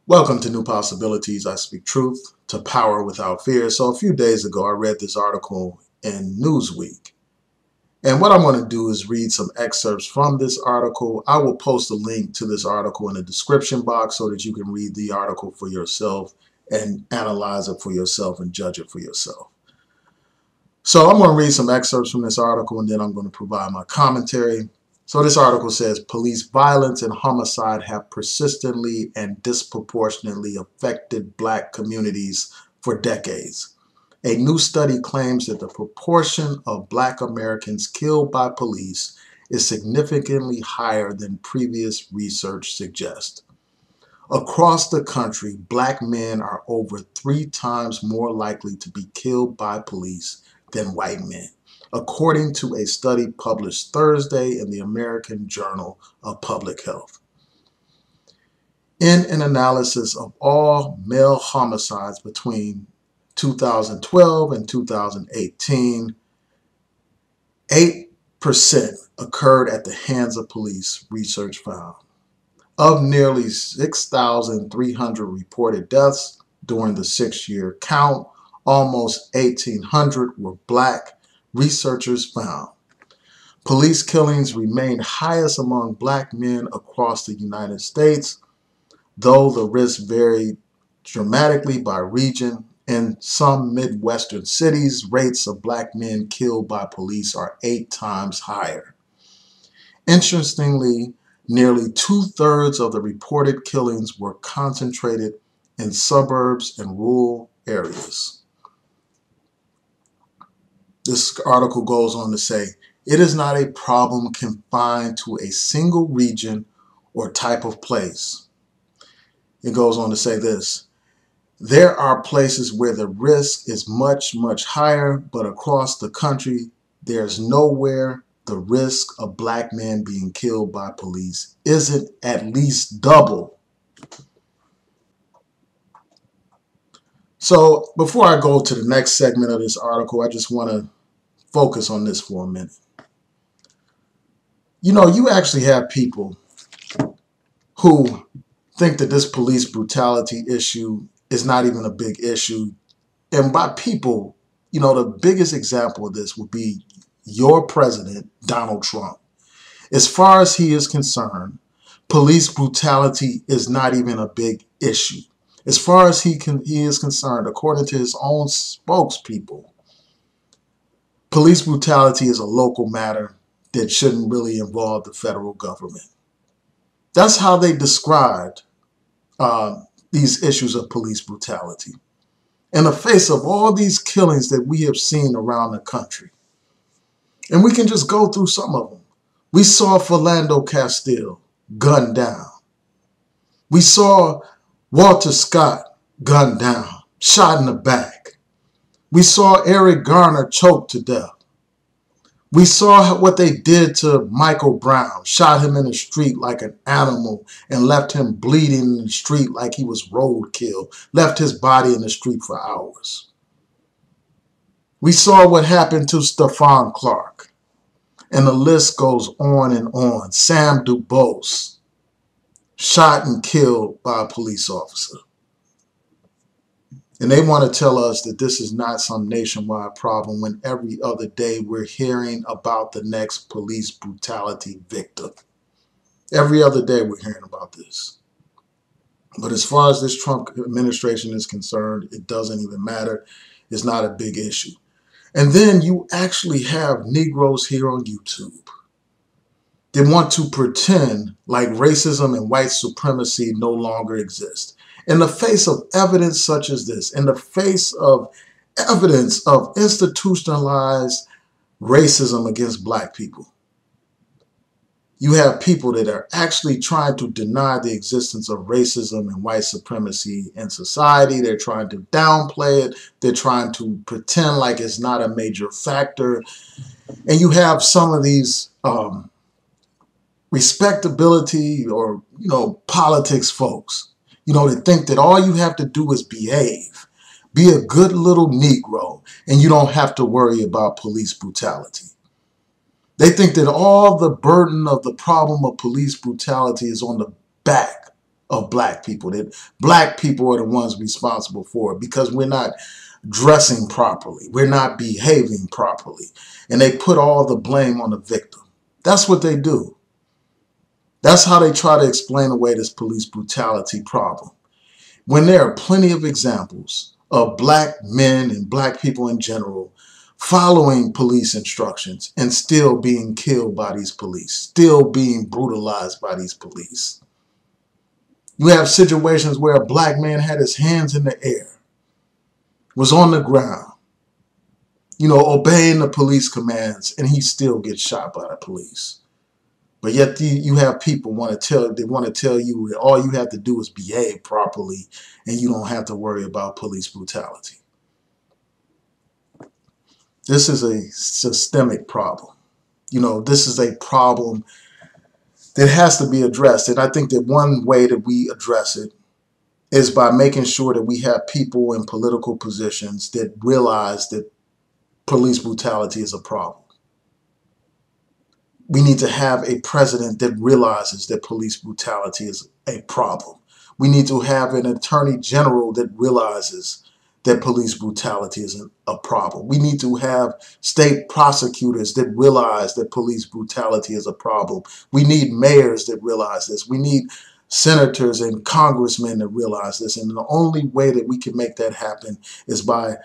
Welcome to New Possibilities. I speak truth to power without fear. So a few days ago, I read this article in Newsweek. And what I'm going to do is read some excerpts from this article. I will post a link to this article in the description box so that you can read the article for yourself and analyze it for yourself and judge it for yourself. So I'm going to read some excerpts from this article and then I'm going to provide my commentary. So this article says, police violence and homicide have persistently and disproportionately affected Black communities for decades. A new study claims that the proportion of Black Americans killed by police is significantly higher than previous research suggests. Across the country, Black men are over 3 times more likely to be killed by police than white men, according to a study published Thursday in the American Journal of Public Health. In an analysis of all male homicides between 2012 and 2018, 8% occurred at the hands of police, research found. Of nearly 6,300 reported deaths during the 6-year count, almost 1,800 were Black, researchers found. Police killings remained highest among Black men across the United States, though the risks varied dramatically by region. In some Midwestern cities, rates of Black men killed by police are 8 times higher. Interestingly, nearly 2/3 of the reported killings were concentrated in suburbs and rural areas. This article goes on to say, it is not a problem confined to a single region or type of place. It goes on to say this, there are places where the risk is much, much higher, but across the country, there's nowhere the risk of Black men being killed by police isn't at least double. So before I go to the next segment of this article, I just want to focus on this for a minute. You know, you actually have people who think that this police brutality issue is not even a big issue. And by people, you know, the biggest example of this would be your president, Donald Trump. As far as he is concerned, police brutality is not even a big issue. As far as he is concerned, according to his own spokespeople, police brutality is a local matter that shouldn't really involve the federal government. That's how they described these issues of police brutality. In the face of all these killings that we have seen around the country, and we can just go through some of them. We saw Philando Castile gunned down. We saw Walter Scott gunned down, shot in the back. We saw Eric Garner choked to death. We saw what they did to Michael Brown, shot him in the street like an animal and left him bleeding in the street like he was roadkill, left his body in the street for hours. We saw what happened to Stephon Clark, and the list goes on and on. Sam Dubose, shot and killed by a police officer. And they want to tell us that this is not some nationwide problem when every other day we're hearing about the next police brutality victim. Every other day we're hearing about this. But as far as this Trump administration is concerned, it doesn't even matter. It's not a big issue. And then you actually have Negroes here on YouTube. They want to pretend like racism and white supremacy no longer exist. In the face of evidence such as this, in the face of evidence of institutionalized racism against Black people, you have people that are actually trying to deny the existence of racism and white supremacy in society. They're trying to downplay it. They're trying to pretend like it's not a major factor. And you have some of these respectability or, politics folks, that think that all you have to do is behave, be a good little Negro, and you don't have to worry about police brutality. They think that all the burden of the problem of police brutality is on the back of black people, that black people are the ones responsible for it because we're not dressing properly, we're not behaving properly, and they put all the blame on the victim. That's what they do. That's how they try to explain away this police brutality problem, when there are plenty of examples of black men and black people in general following police instructions and still being killed by these police, still being brutalized by these police. You have situations where a black man had his hands in the air, was on the ground, obeying the police commands, and he still gets shot by the police. But yet you have people want to tell you that all you have to do is behave properly and you don't have to worry about police brutality. This is a systemic problem. This is a problem that has to be addressed. And I think that one way that we address it is by making sure that we have people in political positions that realize that police brutality is a problem. We need to have a president that realizes that police brutality is a problem. We need to have an attorney general that realizes that police brutality is a problem. We need to have state prosecutors that realize that police brutality is a problem. We need mayors that realize this. We need senators and congressmen that realize this. And the only way that we can make that happen is by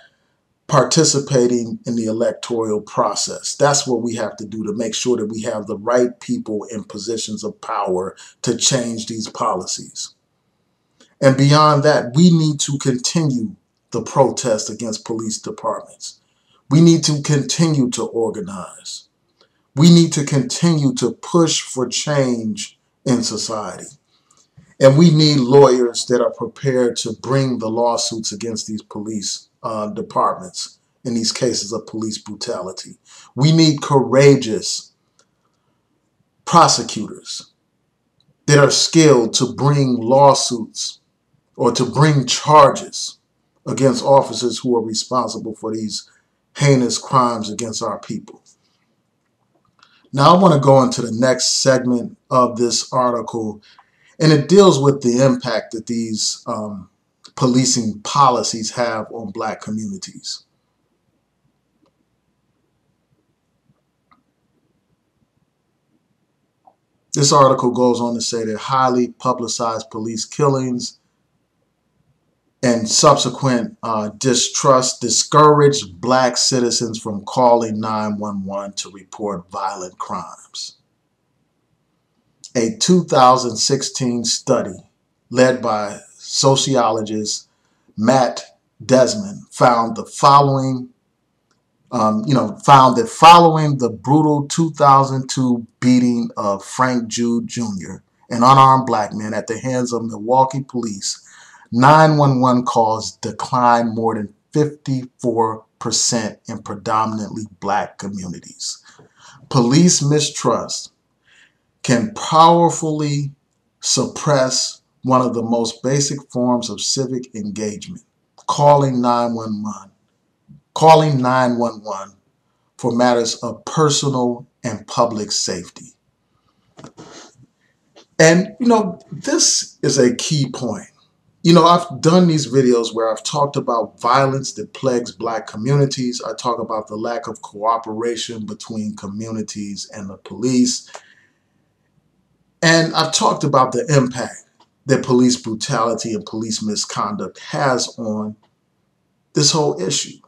participating in the electoral process. That's what we have to do to make sure that we have the right people in positions of power to change these policies. And beyond that, we need to continue the protest against police departments. We need to continue to organize. We need to continue to push for change in society. And we need lawyers that are prepared to bring the lawsuits against these police departments in these cases of police brutality. We need courageous prosecutors that are skilled to bring lawsuits or to bring charges against officers who are responsible for these heinous crimes against our people. Now I want to go into the next segment of this article, and it deals with the impact that these policing policies have on black communities. This article goes on to say that highly publicized police killings and subsequent distrust discouraged black citizens from calling 911 to report violent crimes. A 2016 study led by sociologist Matt Desmond found that following the brutal 2002 beating of Frank Jude Jr., an unarmed black man, at the hands of Milwaukee police, 911 calls declined more than 54% in predominantly black communities. Police mistrust can powerfully suppress one of the most basic forms of civic engagement, calling 911 for matters of personal and public safety. And, this is a key point. I've done these videos where I've talked about violence that plagues black communities. I talk about the lack of cooperation between communities and the police. And I've talked about the impact that police brutality and police misconduct has on this whole issue.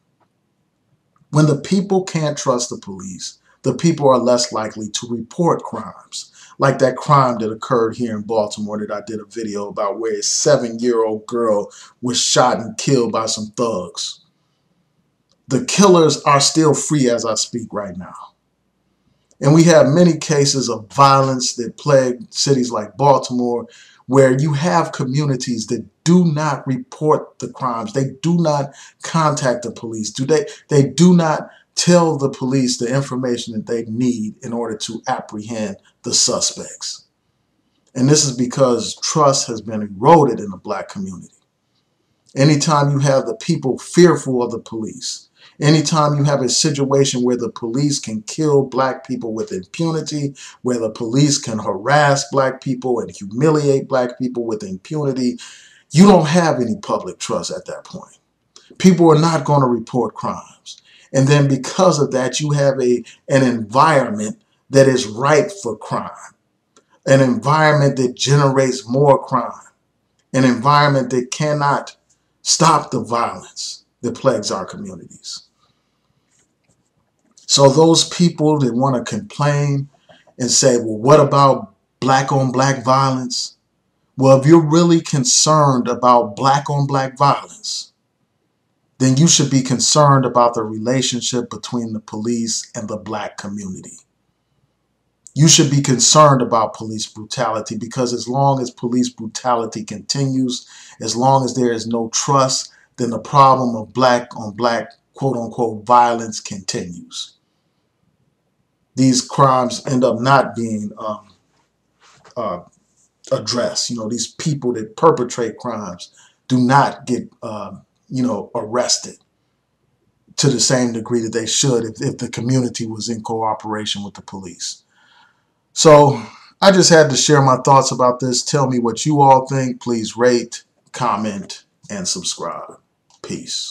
When the people can't trust the police, the people are less likely to report crimes. Like that crime that occurred here in Baltimore that I did a video about, where a 7-year-old girl was shot and killed by some thugs. The killers are still free as I speak right now. And we have many cases of violence that plague cities like Baltimore, where you have communities that do not report the crimes. They do not contact the police. They do not tell the police the information that they need in order to apprehend the suspects. And this is because trust has been eroded in the black community. Anytime you have the people fearful of the police, Anytime you have a situation where the police can kill black people with impunity, where the police can harass black people and humiliate black people with impunity, you don't have any public trust at that point. People are not going to report crimes. And then because of that, you have an environment that is ripe for crime, an environment that generates more crime, an environment that cannot stop the violence that plagues our communities. So those people that want to complain and say, well, what about black on black violence? Well, if you're really concerned about black on black violence, then you should be concerned about the relationship between the police and the black community. You should be concerned about police brutality, because as long as police brutality continues, as long as there is no trust, then the problem of black on black, quote unquote, violence continues. These crimes end up not being addressed. These people that perpetrate crimes do not get, arrested to the same degree that they should if the community was in cooperation with the police. So I just had to share my thoughts about this. Tell me what you all think. Please rate, comment, and subscribe. Peace.